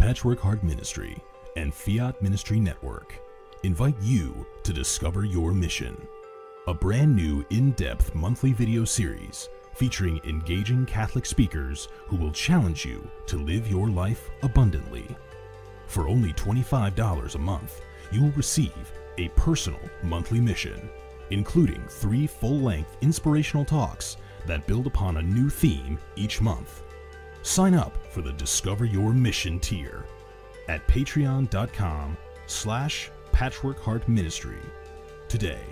Patchwork Heart Ministry and Fiat Ministry Network invite you to discover your mission, a brand new in-depth monthly video series featuring engaging Catholic speakers who will challenge you to live your life abundantly. For only $25 a month, you will receive a personal monthly mission, including 3 full-length inspirational talks that build upon a new theme each month. Sign up for the Discover Your Mission tier at patreon.com/Patchwork Heart Ministry today.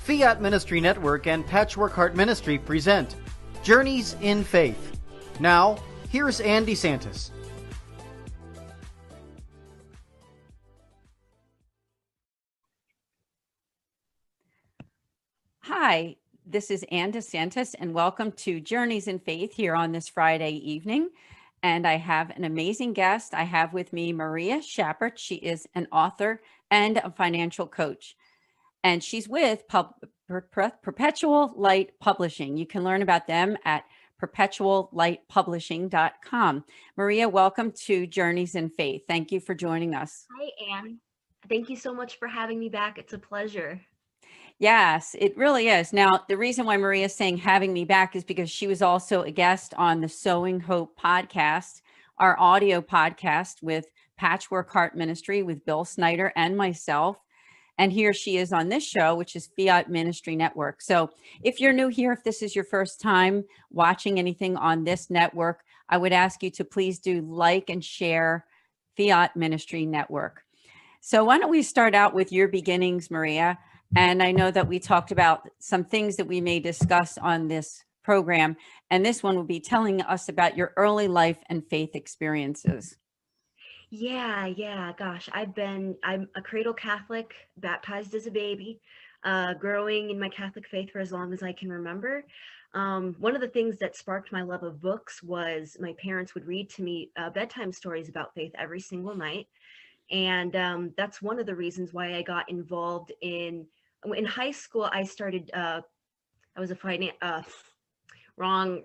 Fiat Ministry Network and Patchwork Heart Ministry present Journeys in Faith. Now, here's Anne DeSantis. Hi, this is Anne DeSantis, and welcome to Journeys in Faith here on this Friday evening. And I have an amazing guest. I have with me Maria Shappert. She is an author and a financial coach. And she's with Perpetual Light Publishing. You can learn about them at perpetuallightpublishing.com. Maria, welcome to Journeys in Faith. Thank you for joining us. Hi, Anne. Thank you so much for having me back. It's a pleasure. Yes, it really is. Now, the reason why Maria is saying having me back is because she was also a guest on the Sowing Hope podcast, our audio podcast with Patchwork Heart Ministry with Bill Snyder and myself. And here she is on this show, which is Fiat Ministry Network. So if you're new here, if this is your first time watching anything on this network, I would ask you to please do like and share Fiat Ministry Network. So why don't we start out with your beginnings, Maria? And I know that we talked about some things that we may discuss on this program. And this one will be telling us about your early life and faith experiences. Yeah, gosh, I'm a cradle Catholic, baptized as a baby, growing in my Catholic faith for as long as I can remember. One of the things that sparked my love of books was my parents would read to me bedtime stories about faith every single night. And that's one of the reasons why I got involved in high school. I started, I was a wrong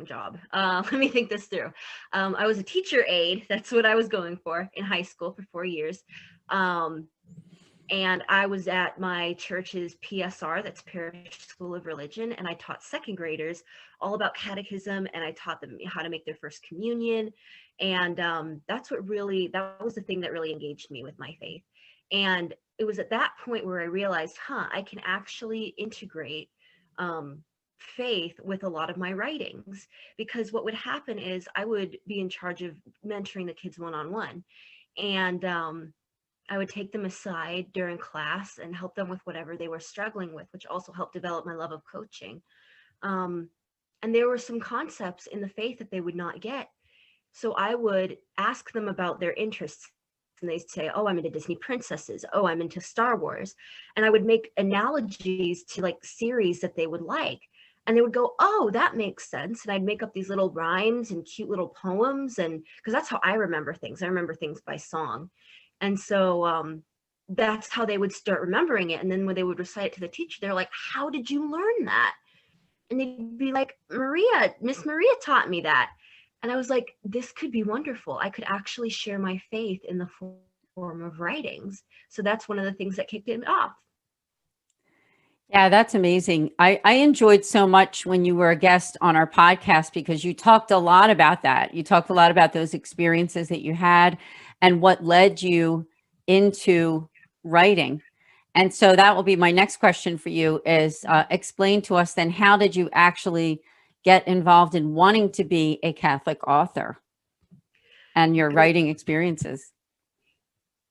job. Let me think this through. I was a teacher aide. That's what I was going for in high school for 4 years. And I was at my church's PSR, that's Parish School of Religion. And I taught second graders all about catechism, and I taught them how to make their first communion. And that was the thing that really engaged me with my faith. And it was at that point where I realized, I can actually integrate faith with a lot of my writings, because what would happen is I would be in charge of mentoring the kids one-on-one, and I would take them aside during class and help them with whatever they were struggling with, which also helped develop my love of coaching. And there were some concepts in the faith that they would not get, so I would ask them about their interests. And they'd say, oh, I'm into Disney princesses. Oh, I'm into Star Wars. And I would make analogies to like series that they would like. And they would go, oh, that makes sense. And I'd make up these little rhymes and cute little poems. And because that's how I remember things. I remember things by song. And so that's how they would start remembering it. And then when they would recite it to the teacher, they're like, how did you learn that? And they'd be like, Miss Maria taught me that. And I was like, this could be wonderful. I could actually share my faith in the form of writings. So that's one of the things that kicked it off. Yeah, that's amazing. I enjoyed so much when you were a guest on our podcast, because you talked a lot about that. You talked a lot about those experiences that you had and what led you into writing. And so that will be my next question for you is explain to us then, how did you actually get involved in wanting to be a Catholic author? and your writing experiences.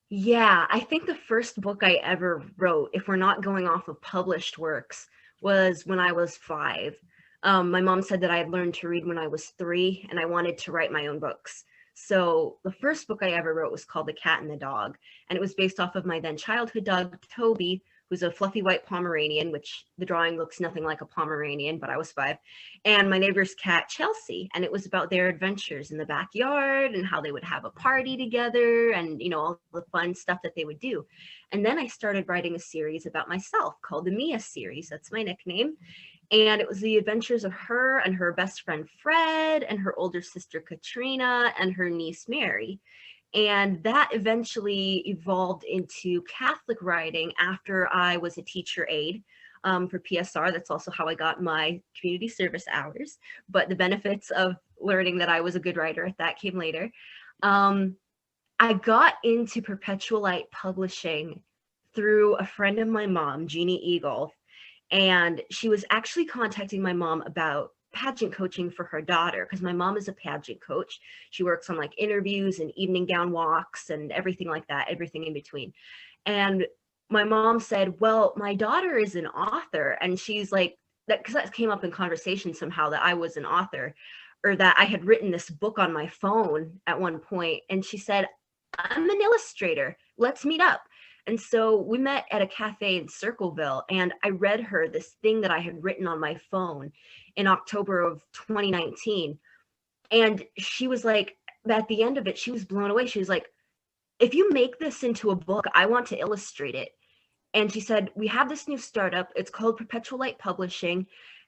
Yeah, I think the first book I ever wrote, if we're not going off of published works, was when I was 5. My mom said that I had learned to read when I was 3, and I wanted to write my own books. So the first book I ever wrote was called The Cat and the Dog, and it was based off of my then childhood dog, Toby, who's a fluffy white Pomeranian, which the drawing looks nothing like a Pomeranian, but I was 5, and my neighbor's cat, Chelsea. And it was about their adventures in the backyard and how they would have a party together and, all the fun stuff that they would do. And then I started writing a series about myself called the Mia series. That's my nickname. And it was the adventures of her and her best friend, Fred, and her older sister, Katrina, and her niece, Mary. And that eventually evolved into Catholic writing after I was a teacher aide for PSR. That's also how I got my community service hours. But the benefits of learning that I was a good writer, that came later. I got into Perpetual Light Publishing through a friend of my mom, Jeannie Eagle. And she was actually contacting my mom about pageant coaching for her daughter, because my mom is a pageant coach. She works on like interviews and evening gown walks and everything like that, everything in between. And my mom said, well, my daughter is an author. And she's like, that, because that came up in conversation somehow, that I was an author, or that I had written this book on my phone at one point. And she said, I'm an illustrator. Let's meet up. And so we met at a cafe in Circleville, and I read her this thing that I had written on my phone in October of 2019. And she was like, at the end of it, she was blown away. She was like, if you make this into a book, I want to illustrate it. And she said, we have this new startup. It's called Perpetual Light Publishing.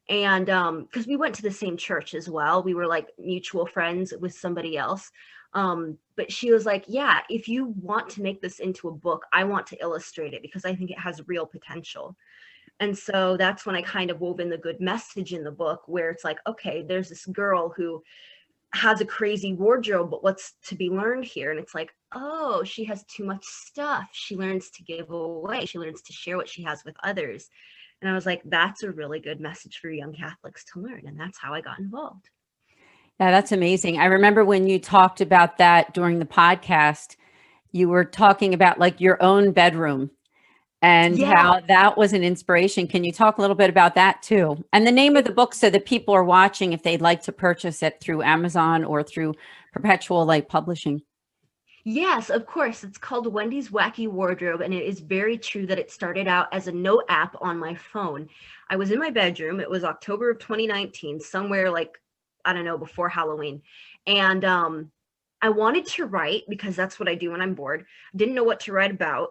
And because we went to the same church as well, we were like mutual friends with somebody else. But she was like, yeah, if you want to make this into a book, I want to illustrate it because I think it has real potential. And so that's when I kind of wove in the good message in the book, where it's like, okay, there's this girl who has a crazy wardrobe, but what's to be learned here? And it's like, oh, she has too much stuff. She learns to give away. She learns to share what she has with others. And I was like, that's a really good message for young Catholics to learn. And that's how I got involved. Yeah, that's amazing. I remember when you talked about that during the podcast, you were talking about like your own bedroom and how that was an inspiration. Can you talk a little bit about that too? And the name of the book, so that people are watching, if they'd like to purchase it through Amazon or through Perpetual Light Publishing. Yes, of course. It's called Wendy's Wacky Wardrobe, and it is very true that it started out as a note app on my phone. I was in my bedroom. It was October of 2019, somewhere like, I don't know, before Halloween. And I wanted to write because that's what I do when I'm bored. Didn't know what to write about.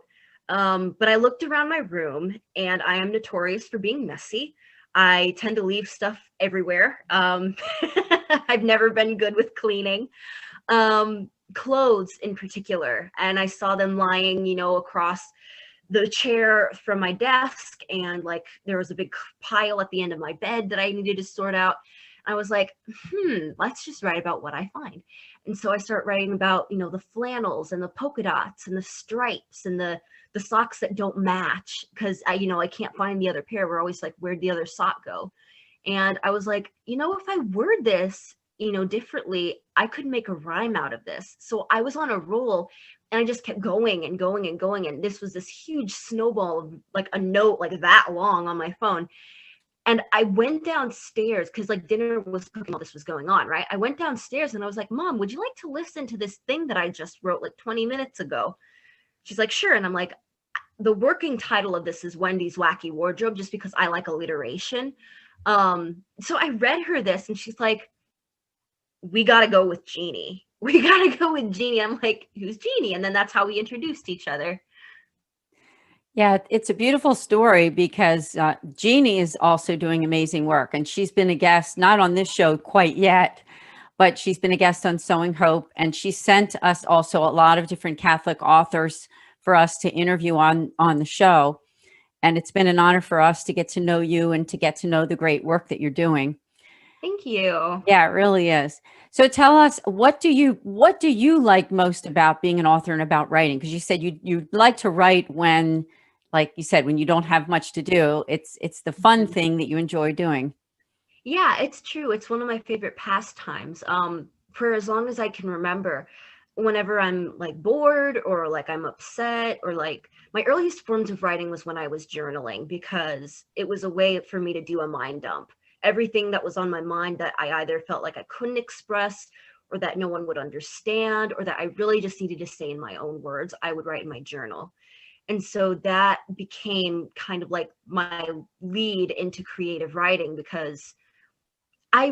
But I looked around my room, and I am notorious for being messy. I tend to leave stuff everywhere. I've never been good with cleaning. Clothes in particular. And I saw them lying, across the chair from my desk. And like, there was a big pile at the end of my bed that I needed to sort out. I was like, let's just write about what I find. And so I start writing about, the flannels and the polka dots and the stripes and the socks that don't match, because I can't find the other pair. We're always like, where'd the other sock go? And I was like, if I word this, differently, I could make a rhyme out of this. So I was on a roll, and I just kept going and going and going. And this was this huge snowball of like a note like that long on my phone. And I went downstairs because like dinner was cooking, all this was going on, right? I went downstairs and I was like, Mom, would you like to listen to this thing that I just wrote like 20 minutes ago? She's like, sure. And I'm like, the working title of this is Wendy's Wacky Wardrobe, just because I like alliteration. So I read her this, and she's like, we got to go with Jeannie. We got to go with Jeannie. I'm like, who's Jeannie? And then that's how we introduced each other. Yeah, it's a beautiful story because Jeannie is also doing amazing work, and she's been a guest, not on this show quite yet, but she's been a guest on Sowing Hope, and she sent us also a lot of different Catholic authors for us to interview on the show. And it's been an honor for us to get to know you and to get to know the great work that you're doing. Thank you. Yeah, it really is. So tell us, what do you like most about being an author and about writing? Because you said you like to write when, like you said, when you don't have much to do. It's the fun thing that you enjoy doing. Yeah, it's true. It's one of my favorite pastimes. For as long as I can remember, whenever I'm like bored or like I'm upset, or like my earliest forms of writing was when I was journaling, because it was a way for me to do a mind dump. Everything that was on my mind that I either felt like I couldn't express, or that no one would understand, or that I really just needed to say in my own words, I would write in my journal. And so that became kind of like my lead into creative writing, because I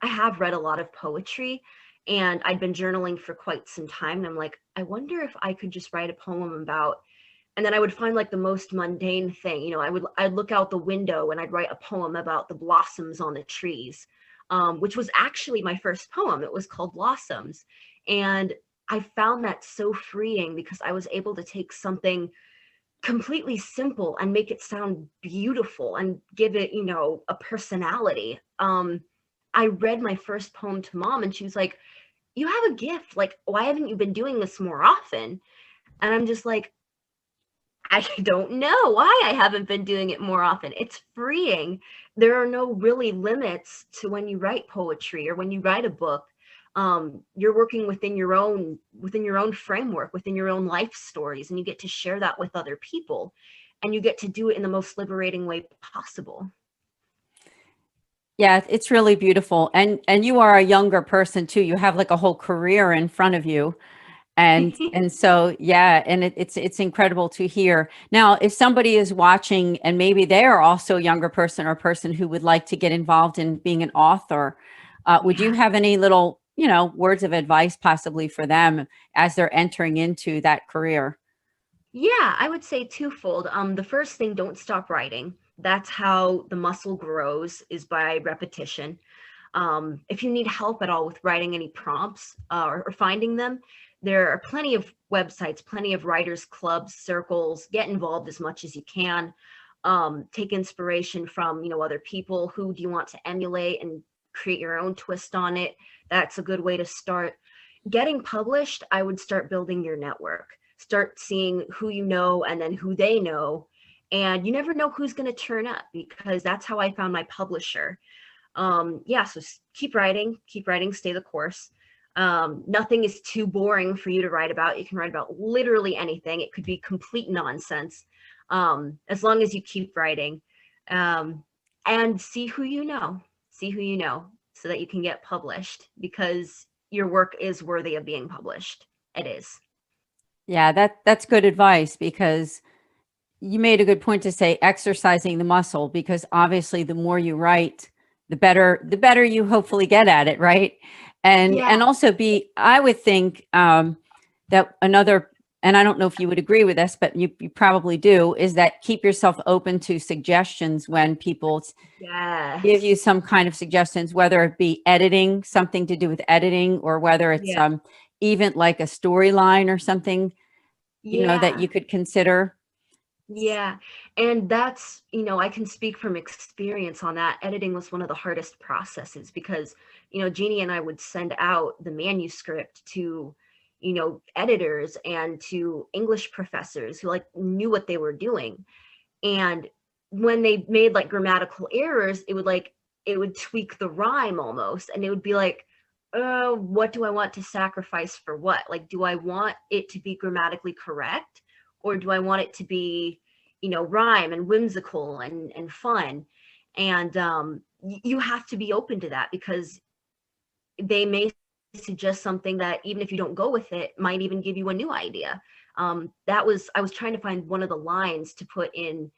have read a lot of poetry, and I'd been journaling for quite some time. And I'm like, I wonder if I could just write a poem about, and then I would find like the most mundane thing. I'd look out the window and I'd write a poem about the blossoms on the trees, which was actually my first poem. It was called Blossoms. And I found that so freeing, because I was able to take something completely simple and make it sound beautiful and give it, a personality. I read my first poem to Mom, and she was like, "You have a gift. Like, why haven't you been doing this more often?" And I'm just like, I don't know why I haven't been doing it more often. It's freeing. There are no really limits to when you write poetry or when you write a book. You're working within your own framework, within your own life stories, and you get to share that with other people, and you get to do it in the most liberating way possible. Yeah, it's really beautiful. And you are a younger person too. You have like a whole career in front of you. And so yeah, and it's incredible to hear. Now, if somebody is watching and maybe they are also a younger person or a person who would like to get involved in being an author, would you Yeah. have any little, words of advice possibly for them as they're entering into that career? Yeah, I would say twofold. The first thing, don't stop writing. That's how the muscle grows, is by repetition. If you need help at all with writing any prompts, or finding them, there are plenty of websites, plenty of writers clubs, circles. Get involved as much as you can. Take inspiration from, other people. Who do you want to emulate, and create your own twist on it? That's a good way to start. Getting published, I would start building your network. Start seeing who you know and then who they know. And you never know who's going to turn up, because that's how I found my publisher. Yeah, so keep writing, stay the course. Nothing is too boring for you to write about. You can write about literally anything. It could be complete nonsense, as long as you keep writing. And see who you know, so that you can get published, because your work is worthy of being published. It is. Yeah, that's good advice, because you made a good point to say exercising the muscle, because obviously the more you write, the better you hopefully get at it, right? Yeah. And also I would think that another, and I don't know if you would agree with this, but you probably do, is that keep yourself open to suggestions when people give you Yes. some kind of suggestions, whether it be editing, something to do with editing, or whether it's Yeah. even like a storyline or something, that Yeah. you could consider. Yeah. And that's, I can speak from experience on that. Editing was one of the hardest processes, because, Jeannie and I would send out the manuscript to, editors and to English professors who like knew what they were doing. And when they made like grammatical errors, it would tweak the rhyme almost. And it would be like, what do I want to sacrifice for what? Like, do I want it to be grammatically correct? Or do I want it to be, rhyme and whimsical and fun? And you have to be open to that, because they may suggest something that, even if you don't go with it, might even give you a new idea. I was trying to find one of the lines to put in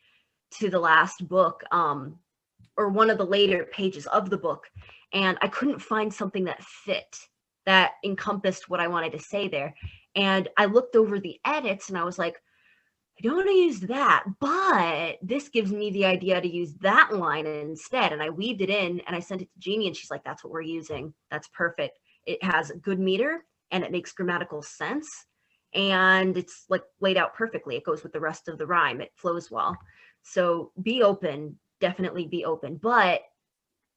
to the last book, or one of the later pages of the book, and I couldn't find something that fit, that encompassed what I wanted to say there. And I looked over the edits and I was like, I don't want to use that, but this gives me the idea to use that line instead. And I weaved it in and I sent it to Jeannie, and she's like, that's what we're using. That's perfect. It has good meter and it makes grammatical sense. And it's like laid out perfectly. It goes with the rest of the rhyme. It flows well. So be open, definitely be open, but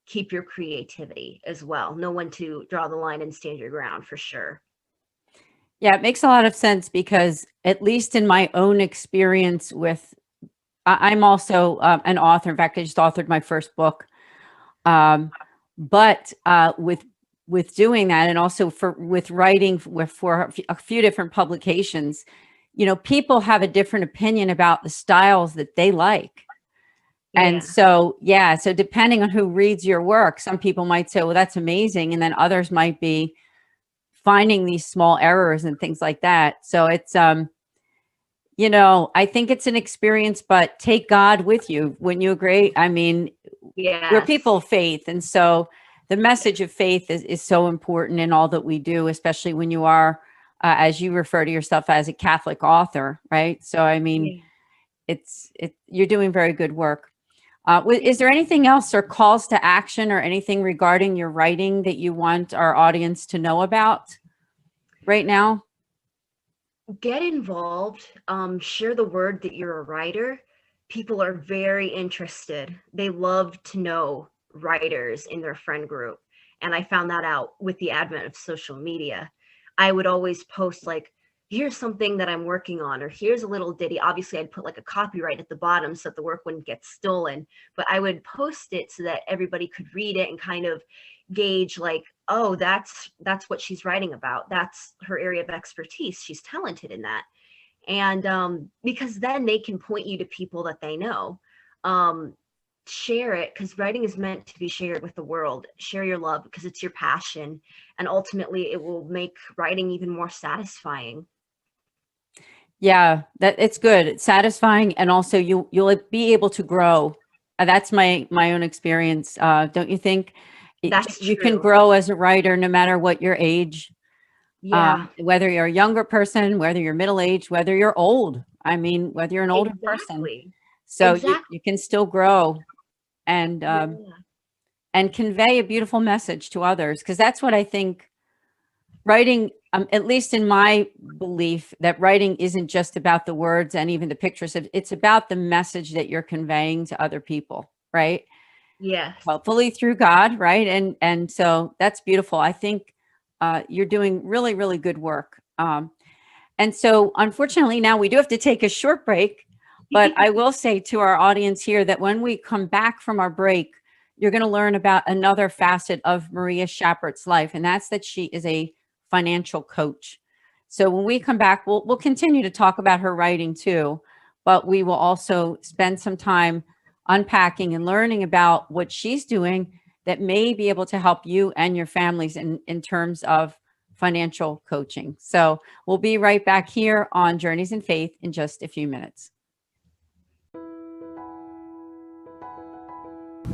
keep your creativity as well. Know when to draw the line and stand your ground, for sure. Yeah, it makes a lot of sense, because at least in my own experience with, I'm also an author. In fact, I just authored my first book. But with with doing that, and also with writing for a few different publications, people have a different opinion about the styles that they like. And so, so depending on who reads your work, some people might say, well, that's amazing. And then others might be finding these small errors and things like that. So it's, I think it's an experience, but take God with you. Wouldn't you agree? I mean, we're people of faith. And so the message of faith is so important in all that we do, especially when you are, as you refer to yourself as a Catholic author, right? So, I mean, you're doing very good work. Is there anything else or calls to action or anything regarding your writing that you want our audience to know about right now? Get involved. Share the word that you're a writer. People are very interested. They love to know writers in their friend group. And I found that out with the advent of social media. I would always post like, here's something that I'm working on, or here's a little ditty. Obviously, I'd put like a copyright at the bottom so that the work wouldn't get stolen, but I would post it so that everybody could read it and kind of gauge like, oh, that's what she's writing about. That's her area of expertise. She's talented in that. And because then they can point you to people that they know. Share it, because writing is meant to be shared with the world. Share your love because it's your passion, and ultimately it will make writing even more satisfying. Yeah, that it's good. It's satisfying, and also you'll be able to grow. That's my own experience. Don't you think? That's you true. Can grow as a writer no matter what your age. Whether you're a younger person, whether you're middle-aged, whether you're old. I mean, whether you're an older person. So you can still grow and convey a beautiful message to others, because that's what I think writing, at least in my belief, that writing isn't just about the words and even the pictures. It's about the message that you're conveying to other people, right? Yes. Hopefully through God, right? And so that's beautiful. I think you're doing really, really good work. And so unfortunately now we do have to take a short break, but I will say to our audience here that when we come back from our break, you're going to learn about another facet of Maria Shappert's life, and that's that she is a financial coach. So when we come back, we'll continue to talk about her writing too, but we will also spend some time unpacking and learning about what she's doing that may be able to help you and your families in terms of financial coaching. So we'll be right back here on Journeys in Faith in just a few minutes.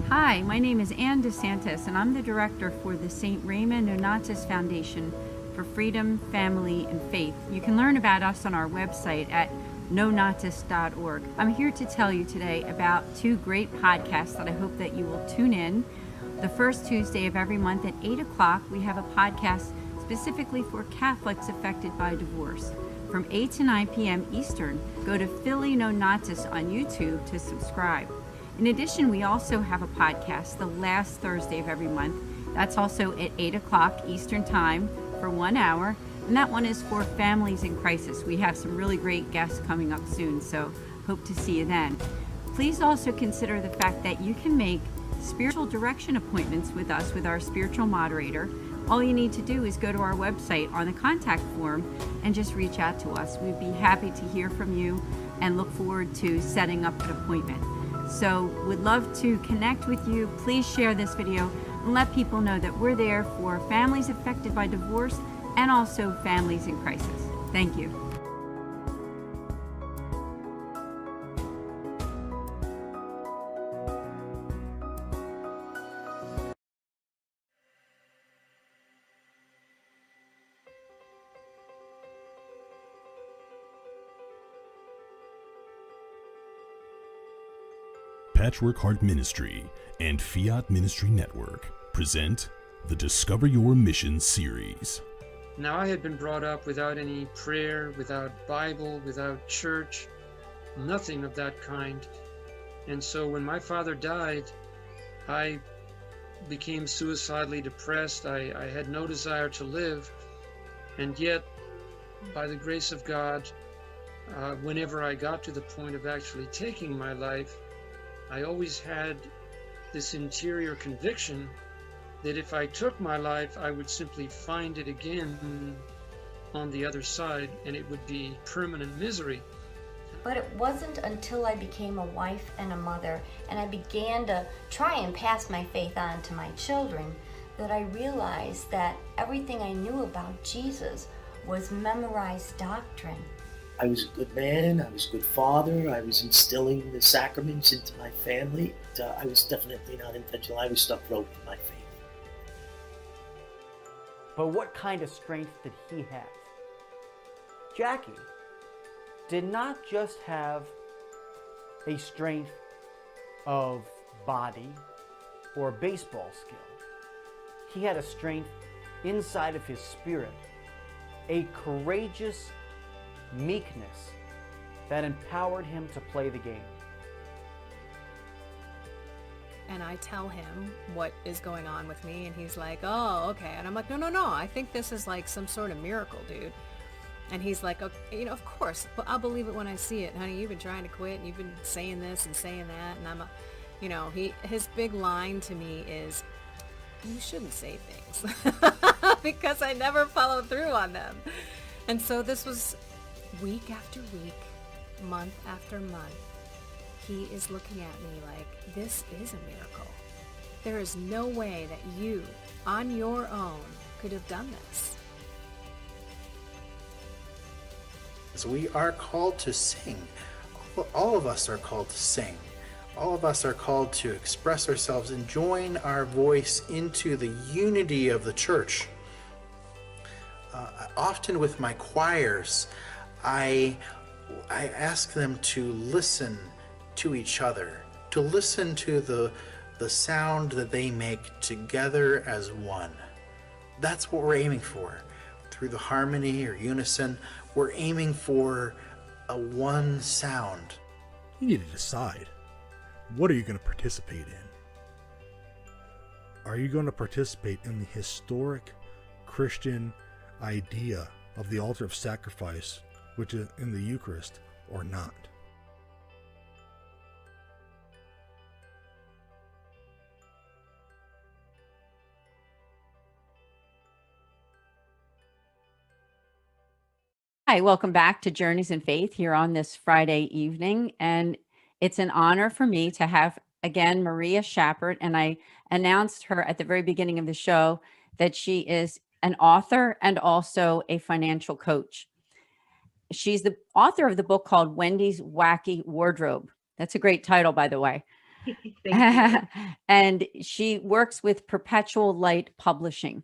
Hi, my name is Anne DeSantis, and I'm the director for the St. Raymond Nonatus Foundation for Freedom, Family, and Faith. You can learn about us on our website at nonatus.org. I'm here to tell you today about two great podcasts that I hope that you will tune in. The first Tuesday of every month at 8 o'clock, we have a podcast specifically for Catholics affected by divorce. From 8 to 9 p.m. Eastern, go to Philly Nonatus on YouTube to subscribe. In addition, we also have a podcast the last Thursday of every month. That's also at 8 o'clock Eastern Time for 1 hour. And that one is for families in crisis. We have some really great guests coming up soon, so hope to see you then. Please also consider the fact that you can make spiritual direction appointments with us with our spiritual moderator. All you need to do is go to our website on the contact form and just reach out to us. We'd be happy to hear from you and look forward to setting up an appointment. So we'd love to connect with you. Please share this video and let people know that we're there for families affected by divorce and also families in crisis. Thank you. Patchwork Heart Ministry and Fiat Ministry Network present the Discover Your Mission series. Now, I had been brought up without any prayer, without Bible, without church, nothing of that kind. And so when my father died, I became suicidally depressed. I had no desire to live. And yet, by the grace of God, whenever I got to the point of actually taking my life, I always had this interior conviction that if I took my life, I would simply find it again on the other side, and it would be permanent misery. But it wasn't until I became a wife and a mother, and I began to try and pass my faith on to my children, that I realized that everything I knew about Jesus was memorized doctrine. I was a good man, I was a good father, I was instilling the sacraments into my family. I was definitely not intentional. I was stuck broke in my faith. But what kind of strength did he have? Jackie did not just have a strength of body or baseball skill. He had a strength inside of his spirit, a courageous meekness that empowered him to play the game. And I tell him what is going on with me, and he's like, oh, okay. And I'm like, no, I think this is like some sort of miracle, dude. And he's like, okay, of course, but I'll believe it when I see it. Honey, you've been trying to quit, and you've been saying this and saying that. And his big line to me is, you shouldn't say things because I never follow through on them. And so this was week after week, month after month. He is looking at me like, this is a miracle. There is no way that you, on your own, could have done this. So we are called to sing. All of us are called to sing. All of us are called to express ourselves and join our voice into the unity of the church. Often with my choirs, I ask them to listen to each other, to listen to the sound that they make together as one. That's what we're aiming for. Through the harmony or unison, we're aiming for a one sound. You need to decide, what are you going to participate in? Are you going to participate in the historic Christian idea of the altar of sacrifice, which is in the Eucharist, or not? Hi, welcome back to Journeys in Faith here on this Friday evening. And it's an honor for me to have, again, Maria Shappert. And I announced her at the very beginning of the show that she is an author and also a financial coach. She's the author of the book called Wendy's Wacky Wardrobe. That's a great title, by the way. And she works with Perpetual Light Publishing.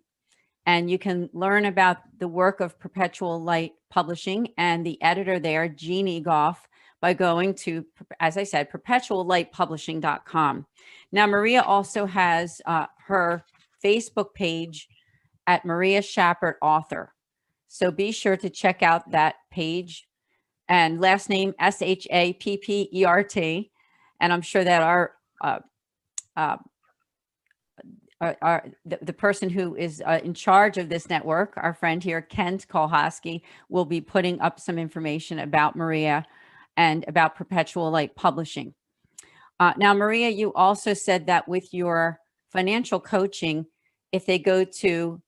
And you can learn about the work of Perpetual Light Publishing and the editor there, Jeannie Goff, by going to, as I said, perpetuallightpublishing.com. Now, Maria also has her Facebook page at Maria Shappert Author. So be sure to check out that page. And last name, Shappert. And I'm sure that the person who is in charge of this network, our friend here, Kent Kolhosky, will be putting up some information about Maria and about Perpetual Light Publishing. Now, Maria, you also said that with your financial coaching, if they go to,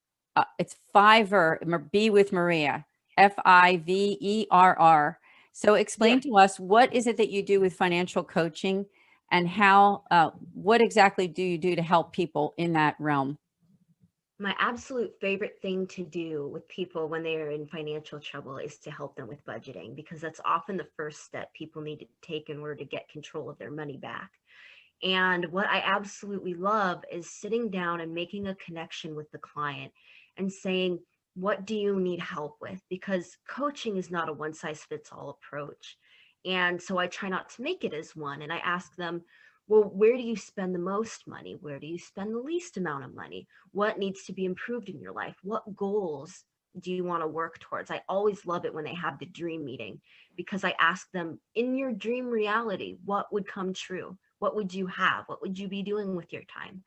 it's Fiverr, Be with Maria, Fiverr. So explain to us, what is it that you do with financial coaching? And how, what exactly do you do to help people in that realm? My absolute favorite thing to do with people when they are in financial trouble is to help them with budgeting, because that's often the first step people need to take in order to get control of their money back. And what I absolutely love is sitting down and making a connection with the client and saying, what do you need help with? Because coaching is not a one-size-fits-all approach. And so I try not to make it as one. And I ask them, well, where do you spend the most money? Where do you spend the least amount of money? What needs to be improved in your life? What goals do you want to work towards? I always love it when they have the dream meeting, because I ask them, in your dream reality, what would come true? What would you have? What would you be doing with your time?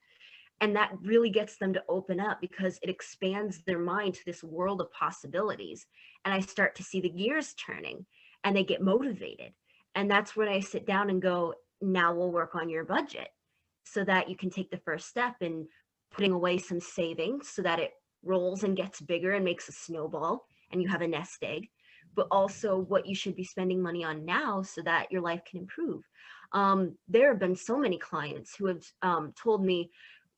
And that really gets them to open up, because it expands their mind to this world of possibilities. And I start to see the gears turning, and they get motivated. And that's when I sit down and go, now we'll work on your budget so that you can take the first step in putting away some savings so that it rolls and gets bigger and makes a snowball and you have a nest egg, but also what you should be spending money on now so that your life can improve. There have been so many clients who have told me,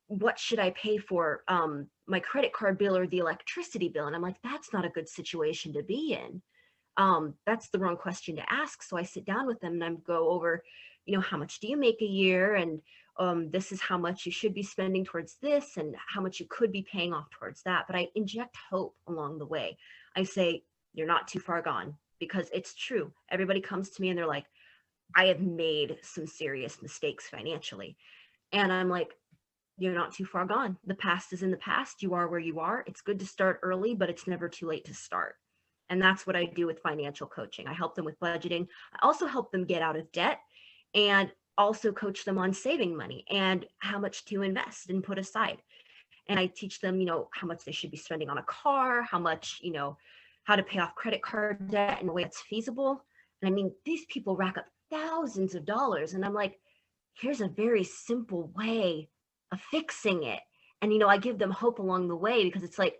what should I pay for my credit card bill or the electricity bill? And I'm like, that's not a good situation to be in. That's the wrong question to ask. So I sit down with them and I go over, how much do you make a year? And this is how much you should be spending towards this and how much you could be paying off towards that. But I inject hope along the way. I say, you're not too far gone, because it's true. Everybody comes to me and they're like, I have made some serious mistakes financially. And I'm like, you're not too far gone. The past is in the past. You are where you are. It's good to start early, but it's never too late to start. And that's what I do with financial coaching. I help them with budgeting. I also help them get out of debt, and also coach them on saving money and how much to invest and put aside. And I teach them, how much they should be spending on a car, how much, how to pay off credit card debt in a way that's feasible. And I mean, these people rack up thousands of dollars. And I'm like, here's a very simple way of fixing it. And, I give them hope along the way, because it's like,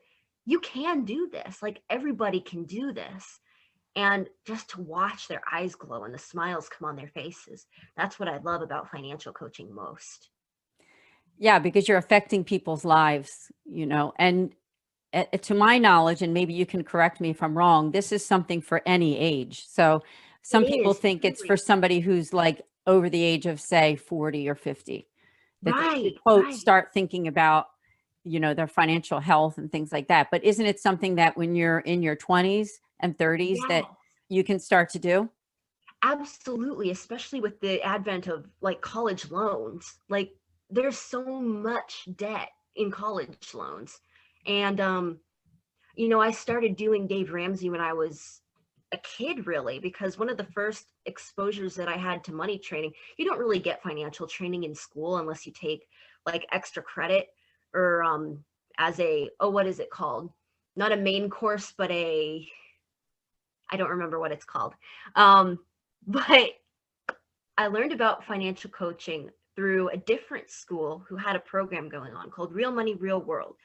you can do this. Like, everybody can do this. And just to watch their eyes glow and the smiles come on their faces, that's what I love about financial coaching most. Yeah, because you're affecting people's lives, and to my knowledge, and maybe you can correct me if I'm wrong, this is something for any age. So some people think it's for somebody who's like over the age of, say, 40 or 50, that they should, quote, start thinking about, their financial health and things like that. But isn't it something that when you're in your 20s and 30s that you can start to do? Absolutely, especially with the advent of like college loans. Like, there's so much debt in college loans. And I started doing Dave Ramsey when I was a kid, really, because one of the first exposures that I had to money training, you don't really get financial training in school unless you take like extra credit, or as a, what is it called? Not a main course, but I don't remember what it's called. But I learned about financial coaching through a different school who had a program going on called Real Money, Real World.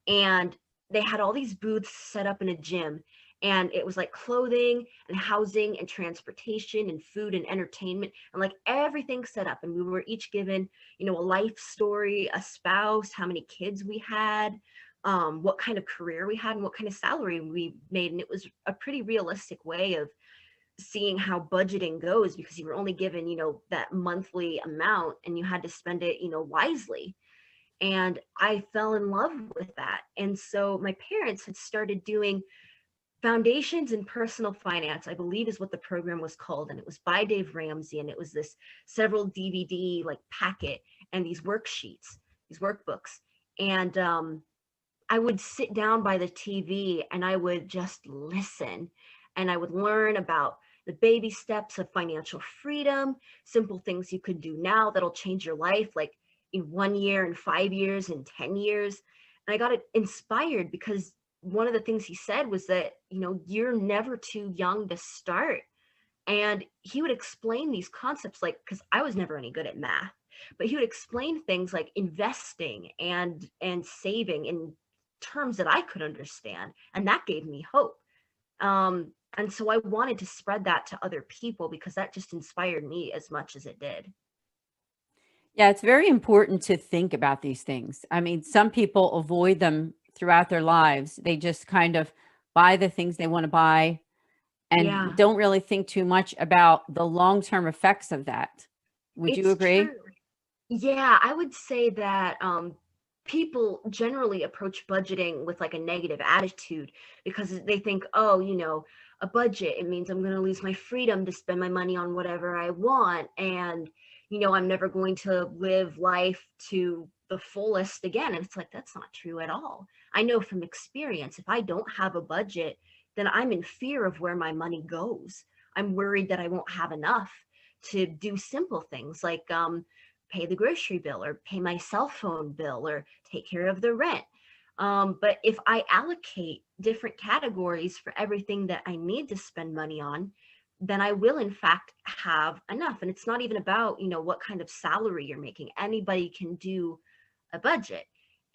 And they had all these booths set up in a gym, and it was like clothing and housing and transportation and food and entertainment, and like everything set up. And we were each given, a life story, a spouse, how many kids we had, what kind of career we had, and what kind of salary we made. And it was a pretty realistic way of seeing how budgeting goes, because you were only given, that monthly amount, and you had to spend it, wisely. And I fell in love with that. And so my parents had started doing Foundations in Personal Finance, I believe is what the program was called. And it was by Dave Ramsey. And it was this several DVD like packet and these worksheets, these workbooks. And I would sit down by the TV and I would just listen, and I would learn about the baby steps of financial freedom, simple things you could do now that'll change your life, like in 1 year, in 5 years, in 10 years. And I got it inspired, because one of the things he said was that, you're never too young to start. And he would explain these concepts, like, because I was never any good at math, but he would explain things like investing and saving in terms that I could understand. And that gave me hope. And so I wanted to spread that to other people, because that just inspired me as much as it did. Yeah, it's very important to think about these things. I mean, some people avoid them throughout their lives. They just kind of buy the things they want to buy and don't really think too much about the long-term effects of that. Would you agree? True. Yeah, I would say that people generally approach budgeting with like a negative attitude, because they think, a budget, it means I'm going to lose my freedom to spend my money on whatever I want. And, I'm never going to live life to the fullest again. And it's like, that's not true at all. I know from experience, if I don't have a budget, then I'm in fear of where my money goes. I'm worried that I won't have enough to do simple things like pay the grocery bill, or pay my cell phone bill, or take care of the rent. But if I allocate different categories for everything that I need to spend money on, then I will in fact have enough. And it's not even about, what kind of salary you're making. Anybody can do a budget.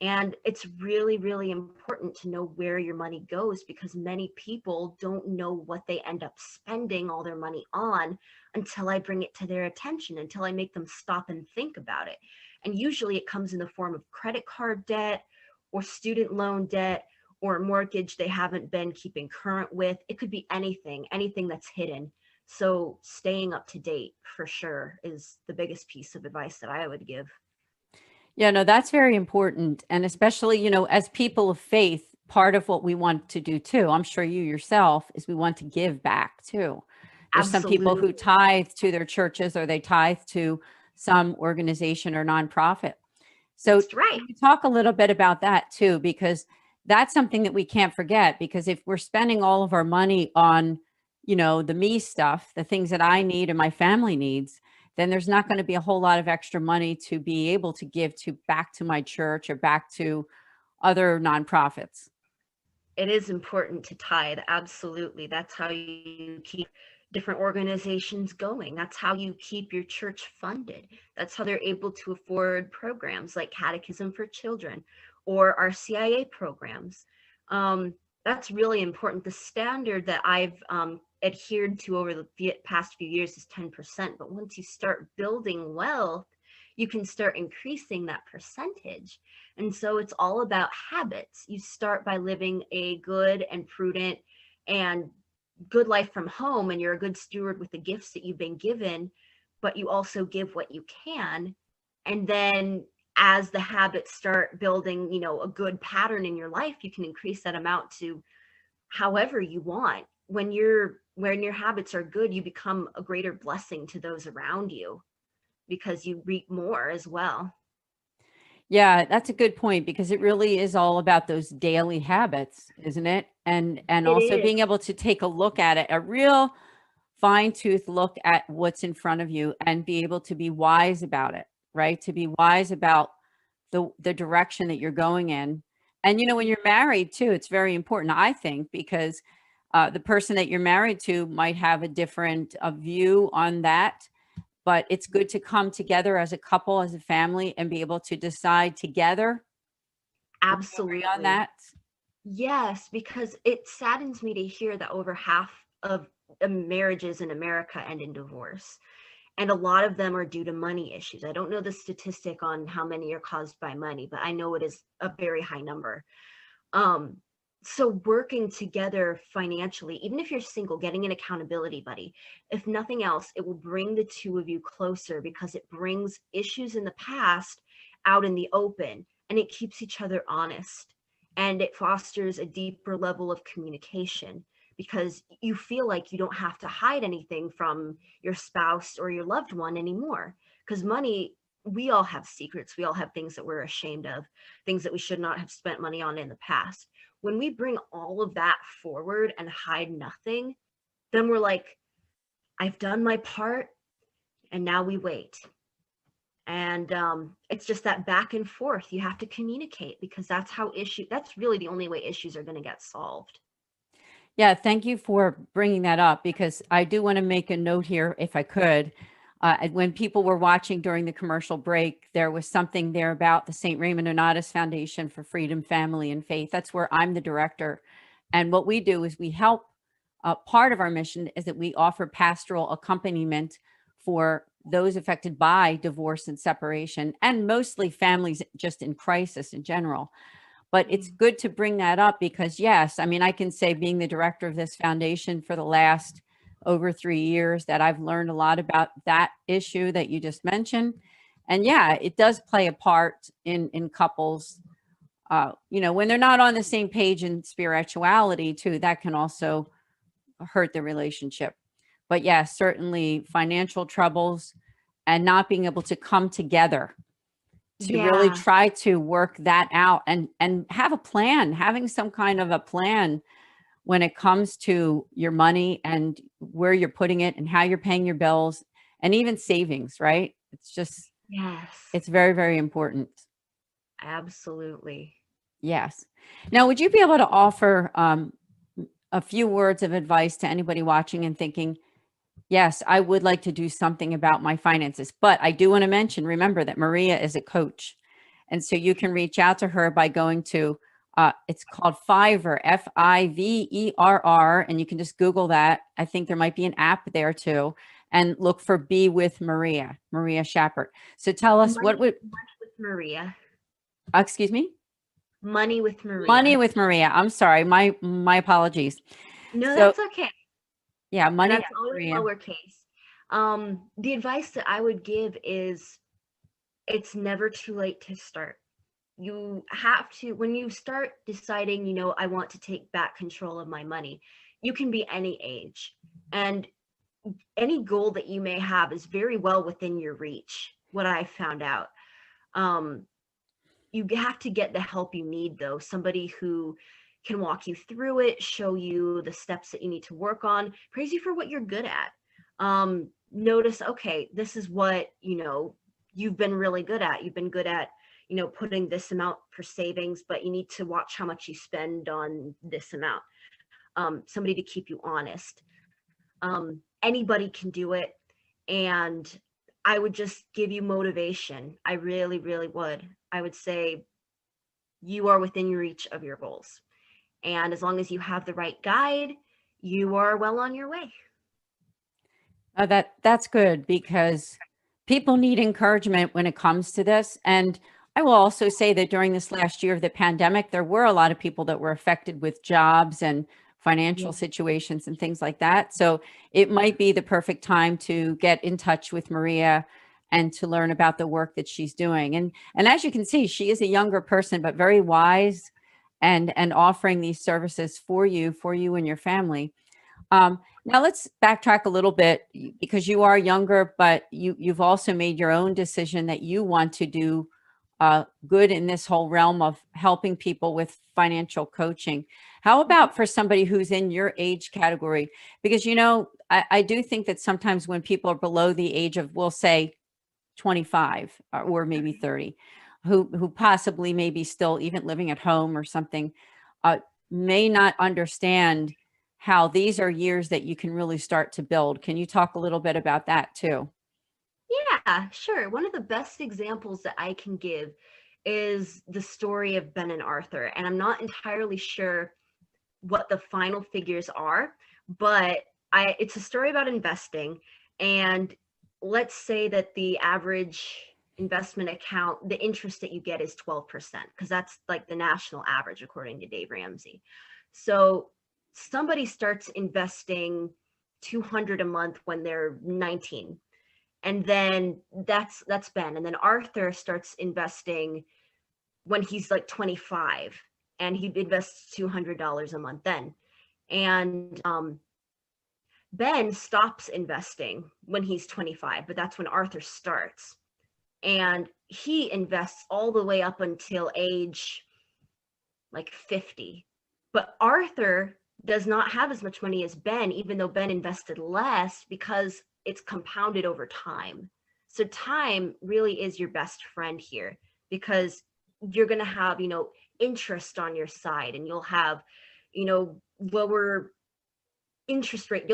And it's really, really important to know where your money goes, because many people don't know what they end up spending all their money on until I bring it to their attention, until I make them stop and think about it. And usually it comes in the form of credit card debt or student loan debt or a mortgage they haven't been keeping current with. It could be anything that's hidden. So staying up to date for sure is the biggest piece of advice that I would give. Yeah, no, that's very important. And especially, as people of faith, part of what we want to do too, I'm sure you yourself, is we want to give back too. There's some people who Absolutely. tithe to their churches, or they tithe to some organization or nonprofit. So That's right. can you talk a little bit about that too, because that's something that we can't forget, because if we're spending all of our money on, the me stuff, the things that I need and my family needs, then there's not going to be a whole lot of extra money to be able to give to back to my church or back to other nonprofits. It is important to tithe. Absolutely. That's how you keep different organizations going. That's how you keep your church funded. That's how they're able to afford programs like Catechism for Children or our CIA programs. That's really important. The standard that I've adhered to over the past few years is 10%. But once you start building wealth, you can start increasing that percentage. And so it's all about habits. You start by living a good and prudent and good life from home, and you're a good steward with the gifts that you've been given, but you also give what you can. And then as the habits start building, a good pattern in your life, you can increase that amount to however you want. When your habits are good, you become a greater blessing to those around you because you reap more as well. Yeah, that's a good point, because it really is all about those daily habits, isn't it? And It also is. being able to take a look at it, a real fine tooth look at what's in front of you, and be able to be wise about it, right? To be wise about the direction that you're going in. And when you're married too, it's very important, I think, because the person that you're married to might have a different view on that. But it's good to come together as a couple, as a family, and be able to decide together. Would you agree on Absolutely. that? Yes, because it saddens me to hear that over half of marriages in America end in divorce. And a lot of them are due to money issues. I don't know the statistic on how many are caused by money, but I know it is a very high number. Um, so working together financially, even if you're single, getting an accountability buddy, if nothing else, it will bring the two of you closer because it brings issues in the past out in the open, and it keeps each other honest, and it fosters a deeper level of communication because you feel like you don't have to hide anything from your spouse or your loved one anymore. Because money, we all have secrets. We all have things that we're ashamed of, things that we should not have spent money on in the past. When we bring all of that forward and hide nothing, then we're like, I've done my part, and now we wait. And it's just that back and forth. You have to communicate because that's really the only way issues are going to get solved. Yeah, thank you for bringing that up, because I do want to make a note here, if I could. When people were watching during the commercial break, there was something there about the St. Raymond Donatus Foundation for Freedom, Family, and Faith. That's where I'm the director. And what we do is we help. Part of our mission is that we offer pastoral accompaniment for those affected by divorce and separation, and mostly families just in crisis in general. But it's good to bring that up because, yes, I mean, I can say, being the director of this foundation for the last over 3 years, that I've learned a lot about that issue that you just mentioned. And yeah, it does play a part in couples, when they're not on the same page in spirituality too, that can also hurt the relationship. But yeah, certainly financial troubles and not being able to come together to really Yeah. try to work that out, and have a plan, having some kind of a plan when it comes to your money and where you're putting it and how you're paying your bills, and even savings, right? Yes. It's very, very important. Absolutely. Yes. Now, would you be able to offer a few words of advice to anybody watching and thinking, yes, I would like to do something about my finances, but I do want to mention, remember that Maria is a coach. And so you can reach out to her by going to, it's called Fiverr, Fiverr, and you can just Google that. I think there might be an app there too, and look for Be With Maria Shappert. So tell us Money with Maria. Excuse me? Money with Maria. Money with Maria. I'm sorry. My apologies. No, So, that's okay. Yeah, money And that's with always Maria. lowercase. The advice that I would give is it's never too late to start. You have to, when you start deciding, you know, I want to take back control of my money, you can be any age. And any goal that you may have is very well within your reach, what I found out. You have to get the help you need, though, somebody who can walk you through it, show you the steps that you need to work on, praise you for what you're good at. Notice, okay, this is what, you know, you've been really good at. You've been good at, you know, putting this amount for savings, but you need to watch how much you spend on this amount. Somebody to keep you honest. Anybody can do it. And I would just give you motivation. I really, really would. I would say you are within your reach of your goals. And as long as you have the right guide, you are well on your way. That's good, because people need encouragement when it comes to this. And I will also say that during this last year of the pandemic, there were a lot of people that were affected with jobs and financial situations and things like that. So it might be the perfect time to get in touch with Maria and to learn about the work that she's doing. And as you can see, she is a younger person, but very wise and offering these services for you and your family. Now let's backtrack a little bit, because you are younger, but you've also made your own decision that you want to do good in this whole realm of helping people with financial coaching. How about for somebody who's in your age category? Because, you know, I do think that sometimes when people are below the age of, we'll say 25 or maybe 30, who possibly maybe still even living at home or something, may not understand how these are years that you can really start to build. Can you talk a little bit about that too? Yeah, sure. One of the best examples that I can give is the story of Ben and Arthur. And I'm not entirely sure what the final figures are, but it's a story about investing. And let's say that the average investment account, the interest that you get is 12%, because that's like the national average, according to Dave Ramsey. So somebody starts investing $200 a month when they're 19. And then that's Ben. And then Arthur starts investing when he's like 25, and he invests $200 a month then. And Ben stops investing when he's 25, but that's when Arthur starts. And he invests all the way up until age like 50. But Arthur does not have as much money as Ben, even though Ben invested less, because it's compounded over time. So time really is your best friend here, because you're going to have, you know, interest on your side, and you'll have, you know, lower interest rate.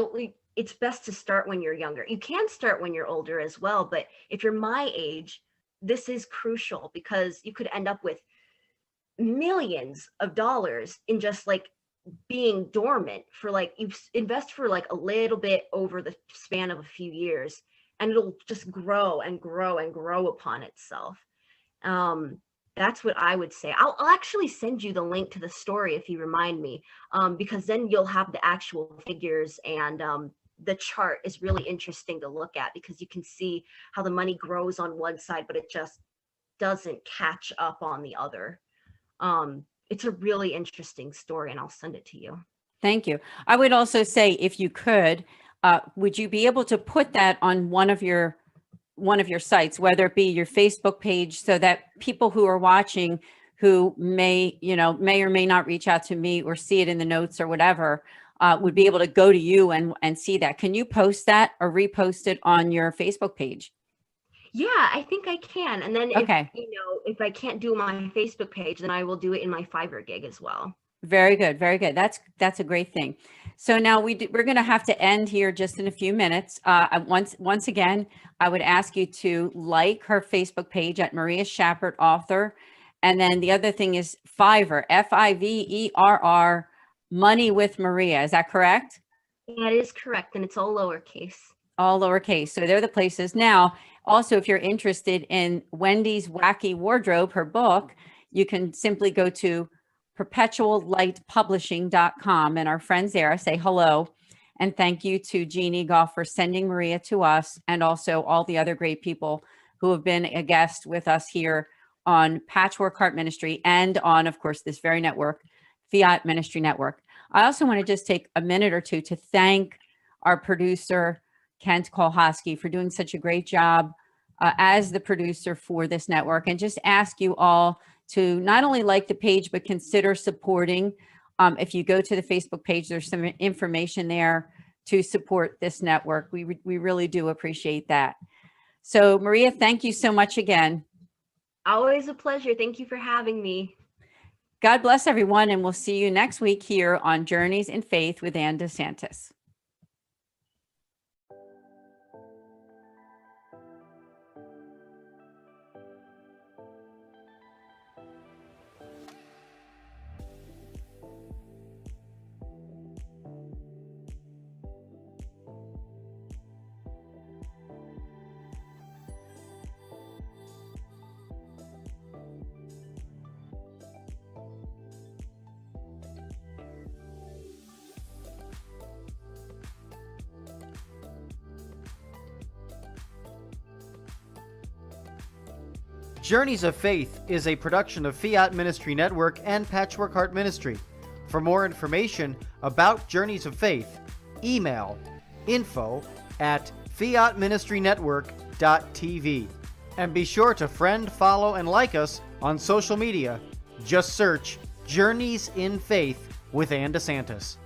It's best to start when you're younger. You can start when you're older as well, but if you're my age, this is crucial, because you could end up with millions of dollars in just like being dormant for like, you invest for like a little bit over the span of a few years, and it'll just grow and grow and grow upon itself. That's what I would say. I'll actually send you the link to the story if you remind me, because then you'll have the actual figures, and the chart is really interesting to look at, because you can see how the money grows on one side, but it just doesn't catch up on the other. It's a really interesting story, and I'll send it to you. Thank you. I would also say, if you could, would you be able to put that on one of your sites, whether it be your Facebook page, so that people who are watching, who may or may not reach out to me or see it in the notes or whatever, would be able to go to you and see that. Can you post that or repost it on your Facebook page? Yeah, I think I can. And then if I can't do my Facebook page, then I will do it in my Fiverr gig as well. Very good. Very good. That's a great thing. So now we're going to have to end here just in a few minutes. Once again, I would ask you to like her Facebook page at Maria Shappert Author. And then the other thing is Fiverr, Fiverr, Money with Maria. Is that correct? That is correct. And it's all lowercase. All lowercase. So they're the places. Now, also, if you're interested in Wendy's Wacky Wardrobe, her book, you can simply go to perpetuallightpublishing.com, and our friends there say hello. And thank you to Jeannie Goff for sending Maria to us, and also all the other great people who have been a guest with us here on Patchwork Heart Ministry and on, of course, this very network, Fiat Ministry Network. I also want to just take a minute or two to thank our producer, Kent Kolhosky, for doing such a great job as the producer for this network, and just ask you all to not only like the page, but consider supporting. If you go to the Facebook page, there's some information there to support this network. We really do appreciate that. So Maria, thank you so much again. Always a pleasure. Thank you for having me. God bless everyone, and we'll see you next week here on Journeys in Faith with Anne DeSantis. Journeys of Faith is a production of Fiat Ministry Network and Patchwork Heart Ministry. For more information about Journeys of Faith, email info@fiatministrynetwork.tv. And be sure to friend, follow, and like us on social media. Just search Journeys in Faith with Anne DeSantis.